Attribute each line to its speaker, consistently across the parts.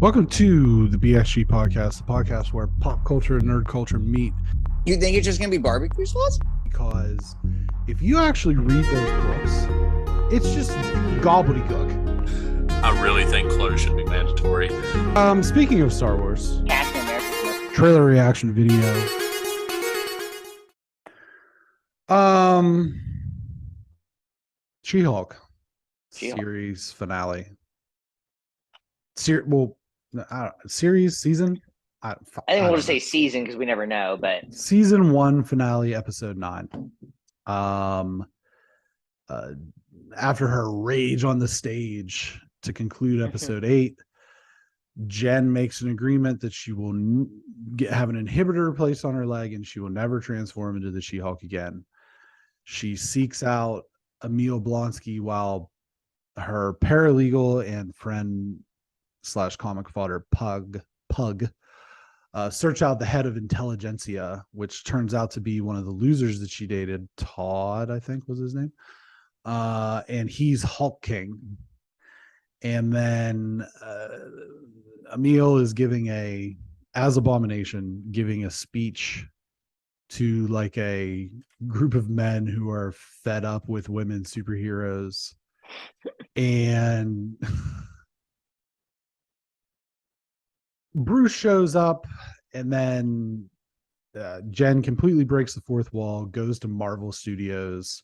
Speaker 1: Welcome to the BXG Podcast, the podcast where pop culture and nerd culture meet.
Speaker 2: You think it's just going to be barbecue sauce?
Speaker 1: Because if you actually read those books, it's just gobbledygook.
Speaker 3: I really think clothes should be mandatory.
Speaker 1: Speaking of Star Wars,
Speaker 2: Captain America.
Speaker 1: trailer reaction video. SheHulk series finale. Series season.
Speaker 2: I think we'll just say season because we never know. But
Speaker 1: season 1 finale, episode 9. After her rage on the stage to conclude episode 8, Jen makes an agreement that she will have an inhibitor placed on her leg and she will never transform into the SheHulk again. She seeks out Emil Blonsky while her paralegal and friend / comic fodder Pug search out the head of intelligentsia, which turns out to be one of the losers that she dated. Todd, I think was his name. And he's Hulk King. And then Emil is as Abomination, giving a speech to like a group of men who are fed up with women superheroes. And Bruce shows up, and then Jen completely breaks the fourth wall, goes to Marvel Studios,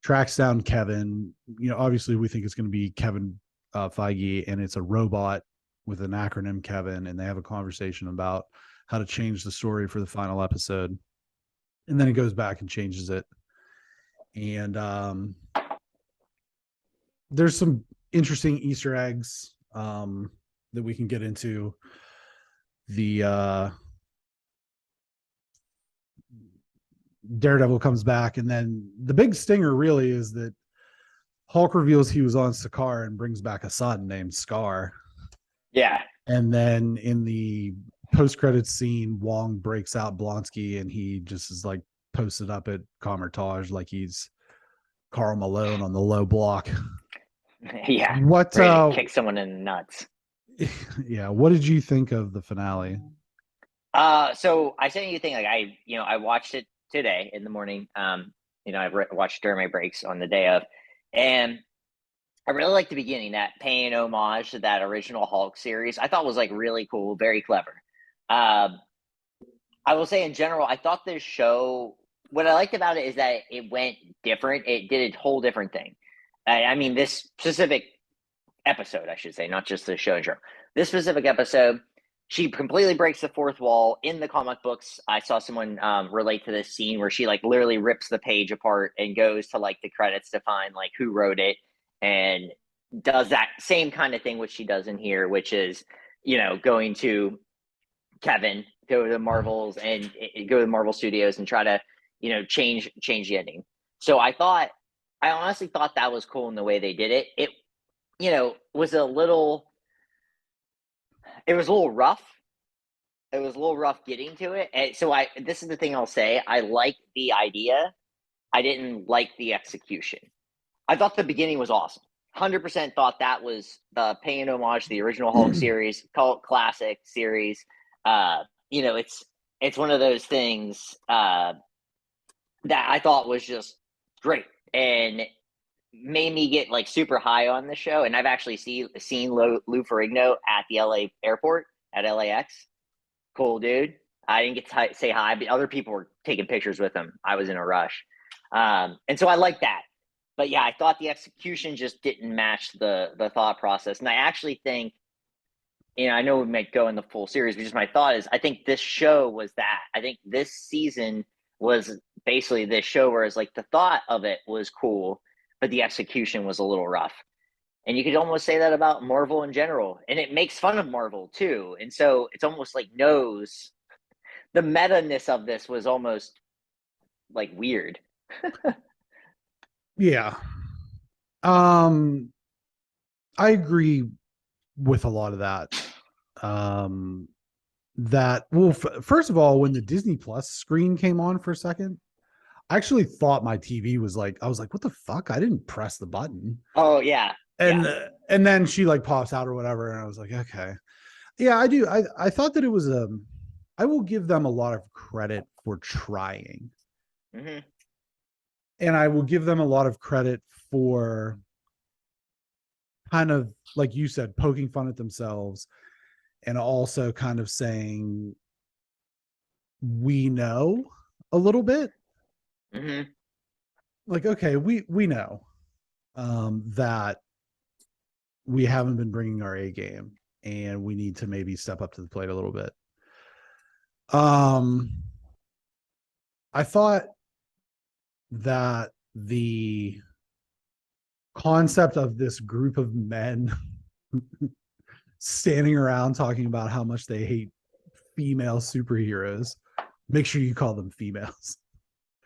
Speaker 1: tracks down Kevin. Obviously we think it's going to be Kevin Feige, and it's a robot with an acronym Kevin, and they have a conversation about how to change the story for the final episode. And then it goes back and changes it. And there's some interesting Easter eggs that we can get into. The Daredevil comes back, and then the big stinger really is that Hulk reveals he was on Sakaar and brings back a son named Scar.
Speaker 2: Yeah.
Speaker 1: And then in the post-credits scene, Wong breaks out Blonsky, and he just is like posted up at Comertage like he's Karl Malone on the low block.
Speaker 2: Yeah.
Speaker 1: What
Speaker 2: kick someone in the nuts.
Speaker 1: Yeah. What did you think of the finale?
Speaker 2: So I sent you a thing, like I watched it today in the morning. I watched during my breaks on the day of, and I really liked the beginning, that paying homage to that original Hulk series. I thought was like really cool, very clever. I will say in general, I thought this show, what I liked about it is that it went different. It did a whole different thing. I mean, this specific episode, I should say, not just the show in general. This specific episode, she completely breaks the fourth wall. In the comic books, I saw someone relate to this scene where she like literally rips the page apart and goes to like the credits to find like who wrote it, and does that same kind of thing which she does in here, which is going to Kevin, go to Marvel's and go to Marvel Studios and try to change the ending. So I honestly thought that was cool in the way they did it. It was a little rough. It was a little rough getting to it. And so this is the thing I'll say. I like the idea. I didn't like the execution. I thought the beginning was awesome. 100% thought that was paying homage to the original Hulk series, cult classic series. It's one of those things that I thought was just great and made me get like super high on the show. And I've actually seen Lou Ferrigno at the LA airport at LAX. Cool dude. I didn't get to say hi, but other people were taking pictures with him. I was in a rush. And so I like that. But yeah, I thought the execution just didn't match the thought process. And I actually think, I know we might go in the full series, but just my thought is I think this show was that. I think this season was basically this show where it's like the thought of it was cool, but the execution was a little rough. And you could almost say that about Marvel in general. And it makes fun of Marvel too. And so it's almost like knows the meta-ness of this was almost like weird.
Speaker 1: Yeah. I agree with a lot of that. First of all, when the Disney Plus screen came on for a second, I actually thought my TV was like, I was like, what the fuck? I didn't press the button.
Speaker 2: Oh yeah.
Speaker 1: And then she like pops out or whatever. And I was like, okay. Yeah, I do. I thought that it was I will give them a lot of credit for trying.
Speaker 2: Mm-hmm.
Speaker 1: And I will give them a lot of credit for kind of, like you said, poking fun at themselves and also kind of saying, we know a little bit.
Speaker 2: Mm-hmm.
Speaker 1: Like, okay, we know that we haven't been bringing our A game and we need to maybe step up to the plate a little bit. I thought that the concept of this group of men standing around talking about how much they hate female superheroes, make sure you call them females,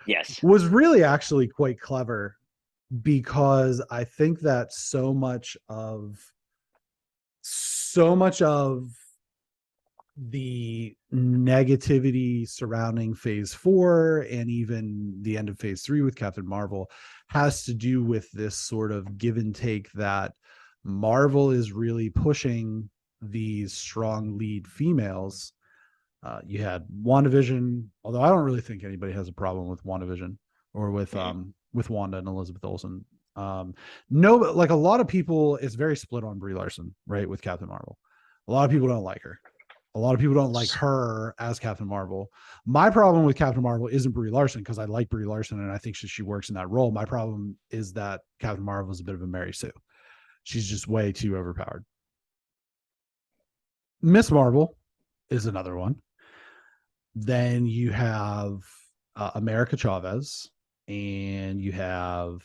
Speaker 2: Yes.
Speaker 1: was really actually quite clever, because I think that so much of the negativity surrounding phase 4 and even the end of phase 3 with Captain Marvel has to do with this sort of give and take that Marvel is really pushing these strong lead females. You had WandaVision, although I don't really think anybody has a problem with WandaVision or with Wanda and Elizabeth Olsen. No, like a lot of people, it's very split on Brie Larson, right? With Captain Marvel, a lot of people don't like her. A lot of people don't like her as Captain Marvel. My problem with Captain Marvel isn't Brie Larson, because I like Brie Larson and I think she works in that role. My problem is that Captain Marvel is a bit of a Mary Sue. She's just way too overpowered. Miss Marvel is another one. Then you have America Chavez, and you have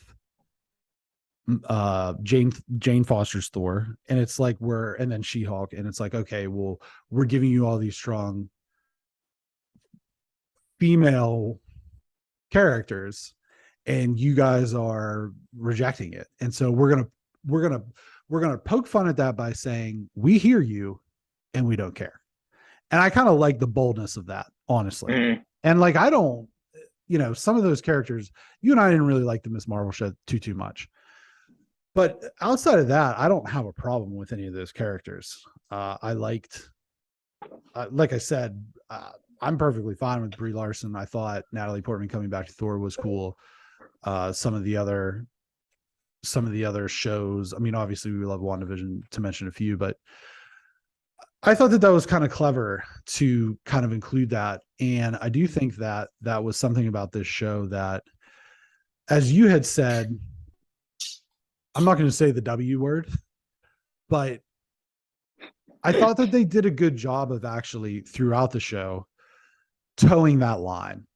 Speaker 1: Jane Foster's Thor, and it's like and then She-Hulk, and it's like, okay, well, we're giving you all these strong female characters and you guys are rejecting it. And so we're gonna poke fun at that by saying, we hear you and we don't care. And I kind of like the boldness of that, honestly.
Speaker 2: Mm-hmm.
Speaker 1: And like, I don't, some of those characters, you and I didn't really like the Miss Marvel show too much. But outside of that, I don't have a problem with any of those characters. I liked, like I said, I'm perfectly fine with Brie Larson. I thought Natalie Portman coming back to Thor was cool. Some of the other shows, I mean, obviously we love WandaVision, to mention a few, but I thought that was kind of clever to kind of include that. And I do think that that was something about this show that, as you had said, I'm not going to say the W word, but I thought that they did a good job of actually throughout the show towing that line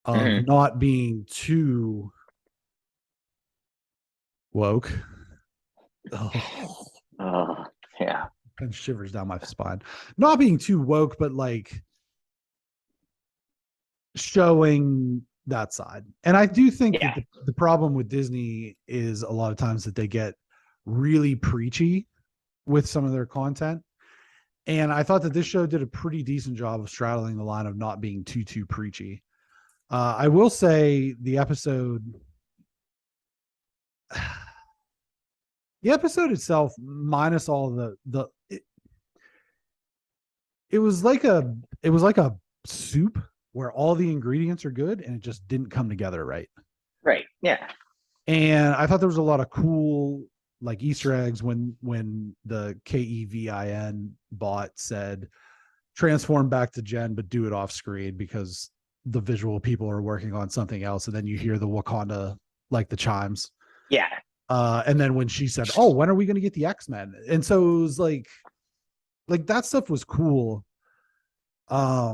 Speaker 1: of not being too woke.
Speaker 2: Oh, yeah.
Speaker 1: And shivers down my spine. Not being too woke, but like showing that side. And I do think that the problem with Disney is a lot of times that they get really preachy with some of their content. And I thought that this show did a pretty decent job of straddling the line of not being too preachy. I will say the episode itself, minus all it was like a soup where all the ingredients are good and it just didn't come together right.
Speaker 2: Right. Yeah.
Speaker 1: And I thought there was a lot of cool like Easter eggs when the KEVIN bot said transform back to Jen, but do it off screen because the visual people are working on something else. And then you hear the Wakanda, like the chimes.
Speaker 2: Yeah.
Speaker 1: And then when she said, oh, when are we going to get the X-Men? And so it was like that stuff was cool. But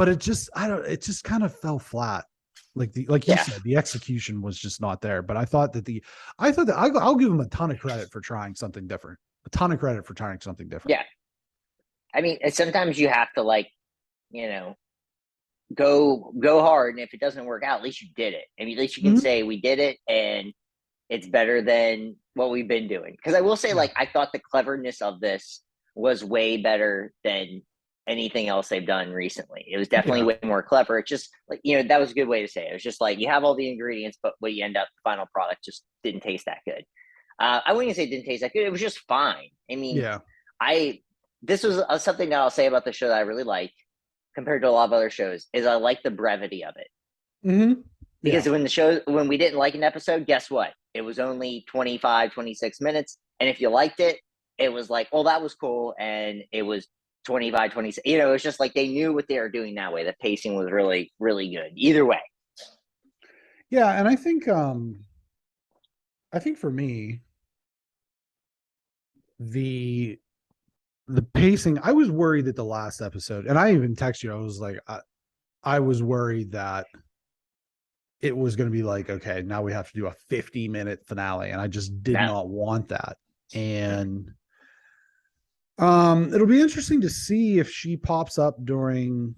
Speaker 1: it just kind of fell flat. Like you said, the execution was just not there. But I thought that I'll give them a ton of credit for trying something different. Yeah.
Speaker 2: I mean, sometimes you have to go hard, and if it doesn't work out, at least you did it. I mean, at least you can say we did it, and it's better than what we've been doing. Because I will say, I thought the cleverness of this was way better than anything else they've done recently. It was definitely way more clever. It's just that was a good way to say it. It was just like you have all the ingredients, but what you end up, the final product just didn't taste that good. I wouldn't even say it didn't taste that good. It was just fine. I mean, this was something that I'll say about the show that I really like compared to a lot of other shows is I like the brevity of it.
Speaker 1: Mm-hmm.
Speaker 2: Because when we didn't like an episode, guess what? It was only 25, 26 minutes. And if you liked it, it was like, oh, that was cool. And it was 25, 26. It was just like they knew what they were doing that way. The pacing was really, really good. Either way.
Speaker 1: Yeah, and I think for me, the pacing, I was worried that the last episode, and I even texted you, I was like, I was worried that it was going to be like, okay, now we have to do a 50-minute finale, and I just did not want that. And it'll be interesting to see if she pops up during,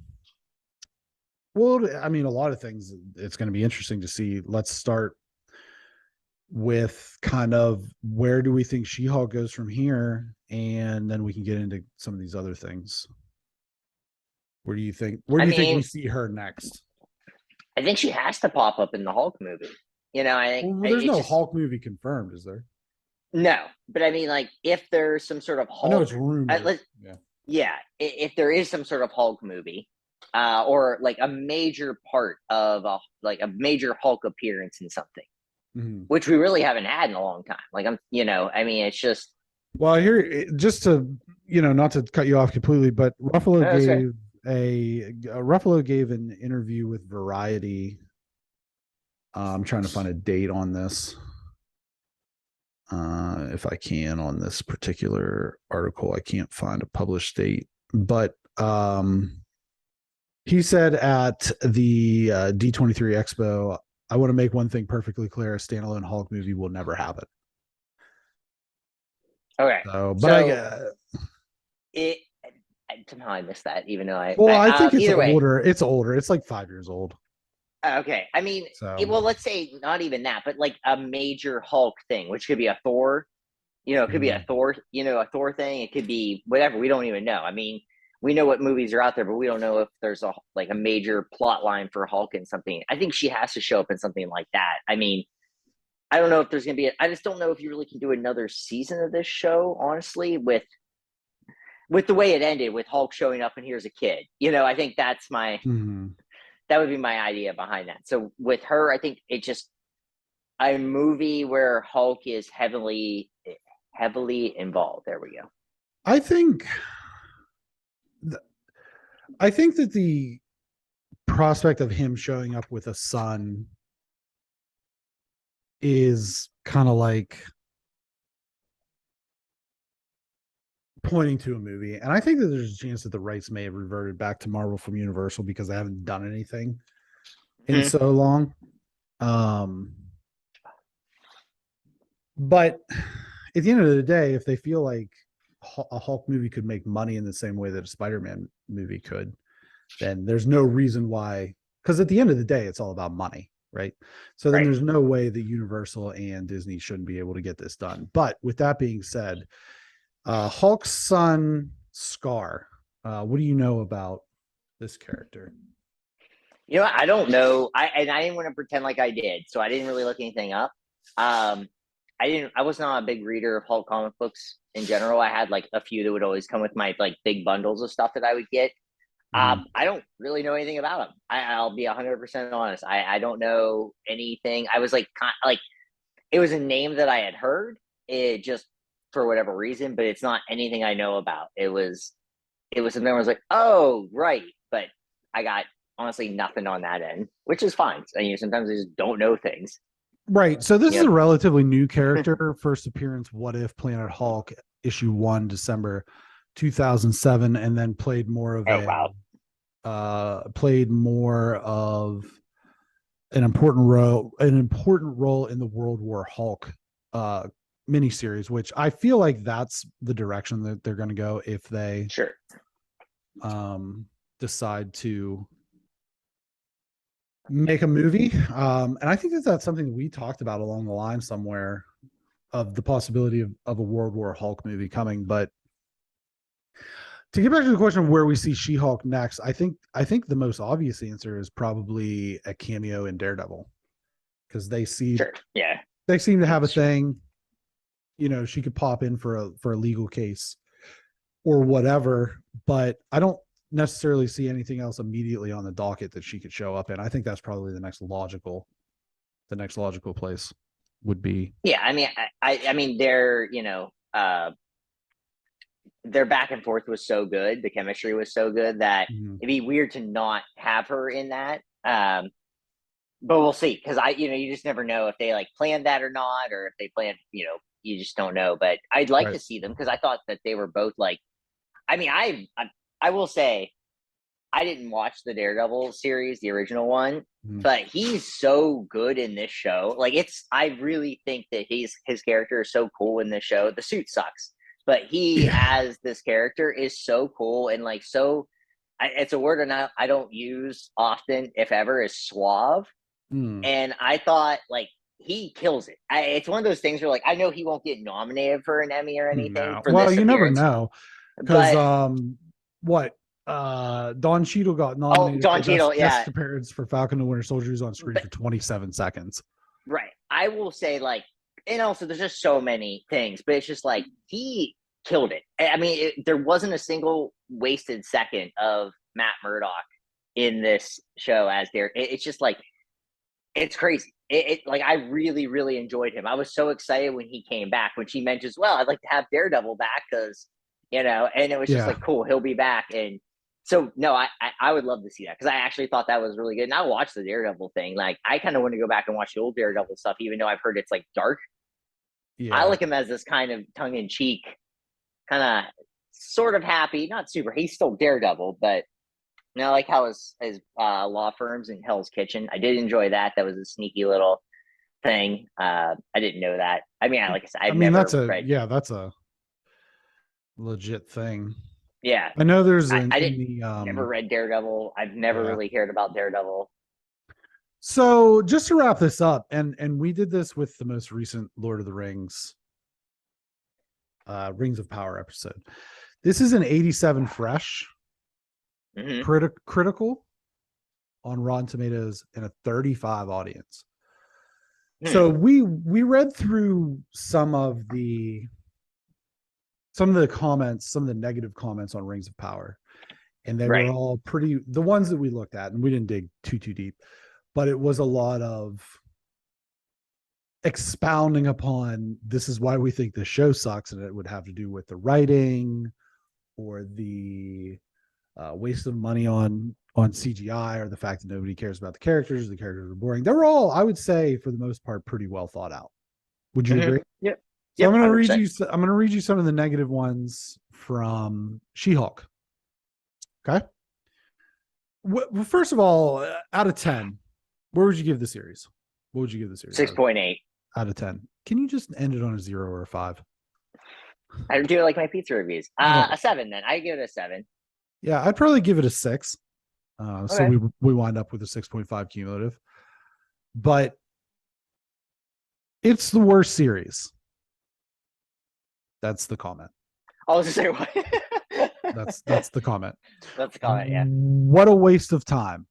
Speaker 1: well, I mean, a lot of things it's going to be interesting to see. Let's start with kind of where do we think She-Hulk goes from here, and then we can get into some of these other things. Where do you think we see her next?
Speaker 2: I think she has to pop up in the Hulk movie. I think
Speaker 1: there's no Hulk movie confirmed, is there?
Speaker 2: No, but I mean, like, if there's some sort of Hulk,
Speaker 1: I know it's rumored.
Speaker 2: If there is some sort of Hulk movie, or like a major part of a major Hulk appearance in something, which we really haven't had in a long time. Like, I mean, it's just.
Speaker 1: Well, here, just to not to cut you off completely, but Ruffalo gave an interview with Variety. I'm trying to find a date on this. If I can on this particular article, I can't find a published date, but he said at the D23 Expo, I want to make one thing perfectly clear: a standalone Hulk movie will never happen.
Speaker 2: Okay. Somehow I missed that, even though I
Speaker 1: think it's older. It's older. It's like 5 years old.
Speaker 2: Okay. I mean, let's say not even that, but like a major Hulk thing, which could be a Thor, it could be a Thor, a Thor thing. It could be whatever. We don't even know. I mean, we know what movies are out there, but we don't know if there's a major plot line for Hulk in something. I think she has to show up in something like that. I mean, I don't know if there's going to be, I just don't know if you really can do another season of this show, honestly, with the way it ended, with Hulk showing up and here's a kid. I think that's that would be my idea behind that. So with her, I think it's just a movie where Hulk is heavily involved. There we go.
Speaker 1: I think that the prospect of him showing up with a son is kind of like pointing to a movie, and I think that there's a chance that the rights may have reverted back to Marvel from Universal because they haven't done anything in so long. But at the end of the day, if they feel like a Hulk movie could make money in the same way that a Spider-Man movie could, then there's no reason why, because at the end of the day, it's all about money, right? So then there's no way that Universal and Disney shouldn't be able to get this done. But with that being said, Hulk's son, Scar, what do you know about this character?
Speaker 2: I don't know. I didn't want to pretend like I did, so I didn't really look anything up. I was not a big reader of Hulk comic books in general. I had like a few that would always come with my like big bundles of stuff that I would get. I don't really know anything about him. I'll be 100% honest. I don't know anything. I was like it was a name that I had heard. It just for whatever reason, but it's not anything I know about. It was something where I was like, oh, right. But I got honestly nothing on that end, which is fine. Sometimes I just don't know things.
Speaker 1: Right. So this is a relatively new character. First appearance, What If, Planet Hulk, issue 1, December 2007, and then played more of an important role in the World War Hulk miniseries, which I feel like that's the direction that they're going to go if they decide to make a movie. And I think that's something that we talked about along the line somewhere, of the possibility of a World War Hulk movie coming. But to get back to the question of where we see She-Hulk next, I think the most obvious answer is probably a cameo in Daredevil, because they seem to have a thing. She could pop in for a legal case or whatever, but I don't necessarily see anything else immediately on the docket that she could show up in. I think that's probably the next logical place would be.
Speaker 2: Yeah, I mean, I mean, their back and forth was so good. The chemistry was so good that it'd be weird to not have her in that. But we'll see, because you just never know if they like planned that or not, or if they planned, you just don't know. But I'd like to see them, because I thought that they were both like, I mean, I will say, I didn't watch the Daredevil series, the original one, but he's so good in this show. Like, I really think that his character is so cool in this show. The suit sucks, but he as this character is so cool, and like, so it's a word I don't use often, if ever, is suave. And I thought, like, he kills it. It's one of those things where, like, I know he won't get nominated for an Emmy or anything.
Speaker 1: No.
Speaker 2: For
Speaker 1: Well,
Speaker 2: this
Speaker 1: you never
Speaker 2: appearance,
Speaker 1: know, because Don Cheadle got nominated
Speaker 2: Don
Speaker 1: for
Speaker 2: Cheadle,
Speaker 1: best appearance for Falcon and Winter Soldier, who's on screen for 27 seconds.
Speaker 2: Right. I will say, like, and also there's just so many things, but it's just like he killed it. I mean, there wasn't a single wasted second of Matt Murdock in this show as there. It's just like, it's crazy. Like, I really, really enjoyed him. I was so excited when he came back, when she mentions, well, I'd like to have Daredevil back, because, and it was just like, cool, he'll be back. And so, no, I would love to see that, because I actually thought that was really good. And I watched the Daredevil thing. Like, I kind of want to go back and watch the old Daredevil stuff, even though I've heard it's like dark. Yeah. I like him as this kind of tongue-in-cheek, kind of sort of happy, not super. He's still Daredevil, but I like how his law firms in Hell's Kitchen. I did enjoy that. That was a sneaky little thing. I didn't know that. I mean, like I said,
Speaker 1: that's a legit thing.
Speaker 2: Yeah,
Speaker 1: I know there's
Speaker 2: never read Daredevil. I've never really cared about Daredevil.
Speaker 1: So just to wrap this up, and we did this with the most recent Lord of the Rings, Rings of Power episode. This is an 87 fresh. Critical on Rotten Tomatoes and a 35 audience. So we read through some of the comments, some of the negative comments on Rings of Power, and they were all pretty, the ones that we looked at, and we didn't dig too deep, but it was a lot of expounding upon, this is why we think the show sucks, and it would have to do with the writing or the waste of money on CGI, or the fact that nobody cares about the characters are boring. They were all, I would say, for the most part, pretty well thought out. Would you agree?
Speaker 2: Yep.
Speaker 1: So I'm going to read you some of the negative ones from SheHulk. Okay. Well, first of all, out of 10, where would you give the series? What would you give the series?
Speaker 2: 6.8
Speaker 1: out of 10. Can you just end it on a 0 or a 5?
Speaker 2: I do like my pizza reviews. A 7 then. I give it a 7.
Speaker 1: Yeah, I'd probably give it a 6. So we wind up with a 6.5 cumulative. But it's the worst series. That's the comment.
Speaker 2: I was going to say what?
Speaker 1: That's the comment.
Speaker 2: That's the comment, yeah.
Speaker 1: What a waste of time.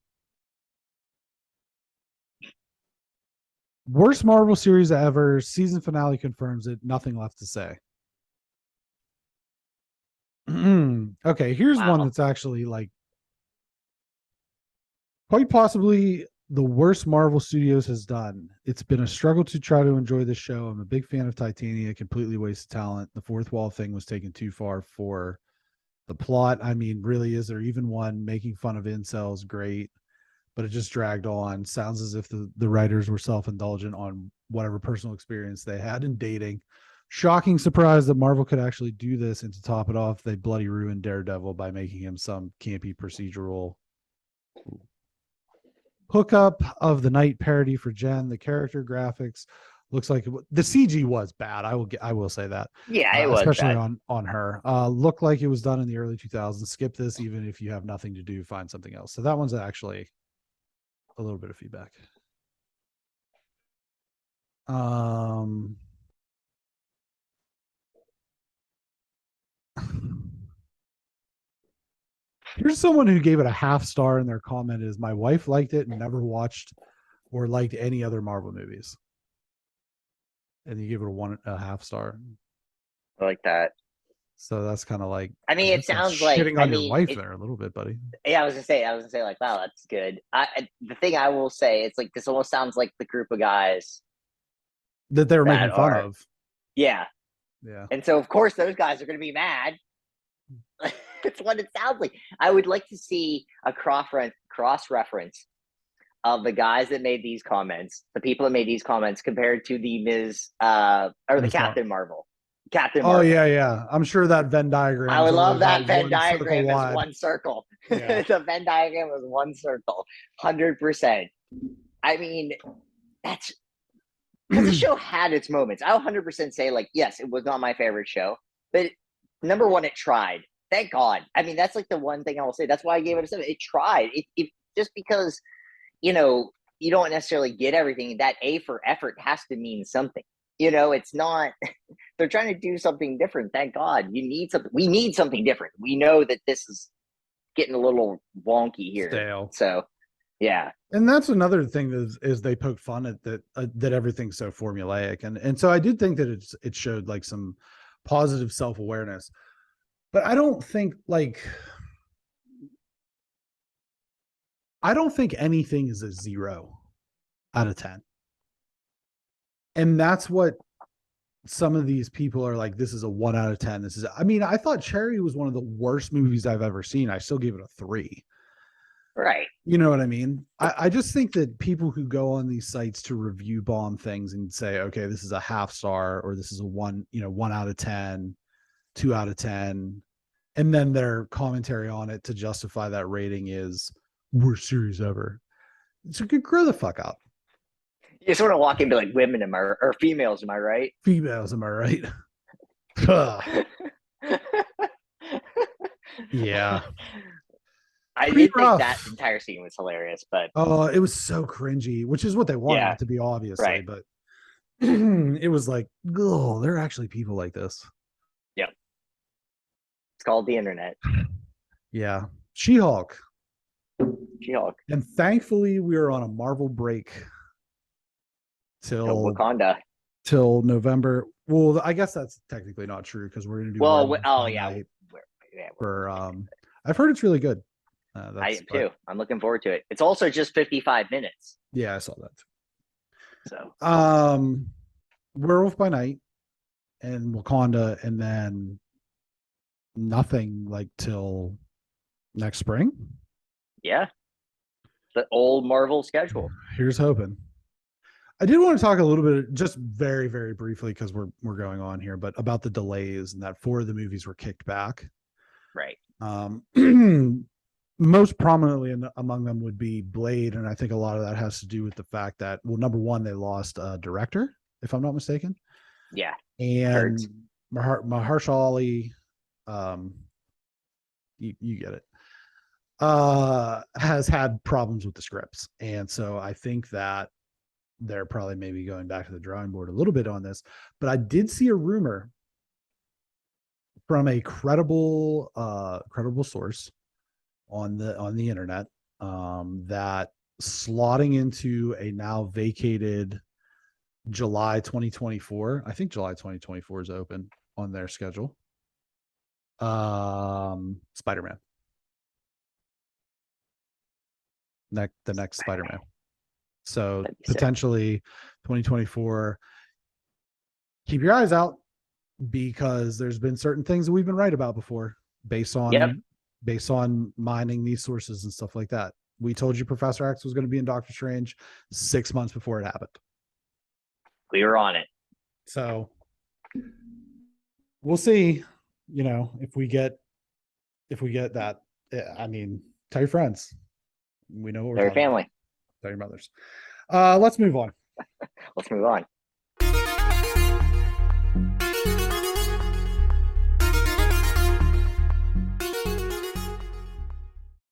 Speaker 1: Worst Marvel series ever. Season finale confirms it. Nothing left to say. Okay, here's one that's actually like quite possibly the worst Marvel Studios has done. It's been a struggle to try to enjoy the show. I'm a big fan of Titania, completely wasted talent. The fourth wall thing was taken too far for the plot. I mean, really, is there even one? Making fun of incels, great, but it just dragged on. Sounds as if the writers were self-indulgent on whatever personal experience they had in dating. Shocking surprise that Marvel could actually do this, and to top it off, they bloody ruined Daredevil by making him some campy procedural hookup of the night parody for Jen. The character graphics looks like the CG was bad. I will say that.
Speaker 2: Yeah, it was
Speaker 1: especially
Speaker 2: bad.
Speaker 1: on her. Looked like it was done in the early 2000s. Skip this, even if you have nothing to do. Find something else. So that one's actually a little bit of feedback. Here's someone who gave it a half star, and their comment is, my wife liked it and never watched or liked any other Marvel movies. And you give it a 1.5 star.
Speaker 2: I like that.
Speaker 1: So that's kind of like,
Speaker 2: I mean, it
Speaker 1: guess that's
Speaker 2: sounds like,
Speaker 1: shitting
Speaker 2: I
Speaker 1: on your
Speaker 2: mean,
Speaker 1: wife there a little bit, buddy.
Speaker 2: yeah, I was gonna say, like, wow, that's good. The thing I will say, it's like this almost sounds like the group of guys
Speaker 1: That they were
Speaker 2: that
Speaker 1: making fun
Speaker 2: are,
Speaker 1: of.
Speaker 2: yeah,
Speaker 1: Yeah.
Speaker 2: and so of course those guys are gonna be mad. It's what it sounds like. I would like to see a cross reference of the guys that made these comments, the people that made these comments, compared to the or the
Speaker 1: Ms.
Speaker 2: Captain Marvel. Captain
Speaker 1: Oh
Speaker 2: Marvel.
Speaker 1: yeah. I'm sure that Venn diagram.
Speaker 2: I would
Speaker 1: is only
Speaker 2: love that
Speaker 1: about
Speaker 2: Venn
Speaker 1: 1 circle
Speaker 2: diagram as
Speaker 1: wide.
Speaker 2: one circle.
Speaker 1: Yeah.
Speaker 2: The Venn diagram was one circle, 100%. I mean, that's because the show had its moments. I'll 100% say, like, yes, it was not my favorite show, but number one, it tried. Thank God. I mean, that's like the one thing I will say. That's why I gave it a 7. It tried. It just because, you don't necessarily get everything. That A for effort has to mean something. It's not. They're trying to do something different. Thank God. You need something. We need something different. We know that this is getting a little wonky here.
Speaker 1: Stale.
Speaker 2: So, yeah.
Speaker 1: And that's another thing is they poke fun at that everything's so formulaic, and so I did think that it showed like some positive self-awareness, but I don't think anything is a 0 out of 10, and that's what some of these people are like. This is a 1 out of 10. I mean, I thought Cherry was one of the worst movies I've ever seen. I still gave it a 3.
Speaker 2: Right.
Speaker 1: You know what I mean? I just think that people who go on these sites to review bomb things and say, okay, this is a half star, or this is a 1 out of 10, 2 out of 10, and then their commentary on it to justify that rating is worst series ever. So grow the fuck up.
Speaker 2: You just want to walk in and be like, women, or females, am I right?
Speaker 1: Females, am I right? Ugh. Yeah.
Speaker 2: I
Speaker 1: Pretty
Speaker 2: did think
Speaker 1: rough.
Speaker 2: that entire scene was hilarious, but
Speaker 1: Oh, it was so cringy, which is what they wanted
Speaker 2: Yeah.
Speaker 1: it to be, obviously,
Speaker 2: Right.
Speaker 1: but it was like, oh, there are actually people like this.
Speaker 2: it's called the internet.
Speaker 1: Yeah. SheHulk.
Speaker 2: SheHulk.
Speaker 1: And thankfully we are on a Marvel break till
Speaker 2: Wakanda.
Speaker 1: November. Well, I guess that's technically not true because we're gonna do
Speaker 2: Well,
Speaker 1: Werewolf
Speaker 2: oh
Speaker 1: by
Speaker 2: yeah.
Speaker 1: Night
Speaker 2: Yeah,
Speaker 1: for I've heard it's really good.
Speaker 2: I am too. I'm looking forward to it. It's also just 55 minutes.
Speaker 1: Yeah, I saw that too.
Speaker 2: So
Speaker 1: Werewolf by Night and Wakanda, and then nothing like till next spring.
Speaker 2: yeah. The old Marvel schedule.
Speaker 1: Here's hoping. I did want to talk a little bit, just very, very briefly, because we're going on here, but about the delays and that 4 of the movies were kicked back.
Speaker 2: Right.
Speaker 1: Most prominently among them would be Blade, and I think a lot of that has to do with the fact that, well, number one, they lost a director, if I'm not mistaken.
Speaker 2: Yeah.
Speaker 1: And Mahershala Ali, you get it, has had problems with the scripts, and so I think that they're probably maybe going back to the drawing board a little bit on this. But I did see a rumor from a credible source on the internet that slotting into a now vacated July 2024, I think July 2024 is open on their schedule. Spider-Man. The next Spider-Man. So potentially 2024. Keep your eyes out, because there's been certain things that we've been right about before based on mining these sources and stuff like that. We told you Professor X was going to be in Doctor Strange 6 months before it happened.
Speaker 2: We were on it.
Speaker 1: So we'll see, if we get that. I mean, tell your friends. We know what we're
Speaker 2: Their
Speaker 1: talking
Speaker 2: family.
Speaker 1: about. Tell your mothers. Let's move on.
Speaker 2: Let's move on.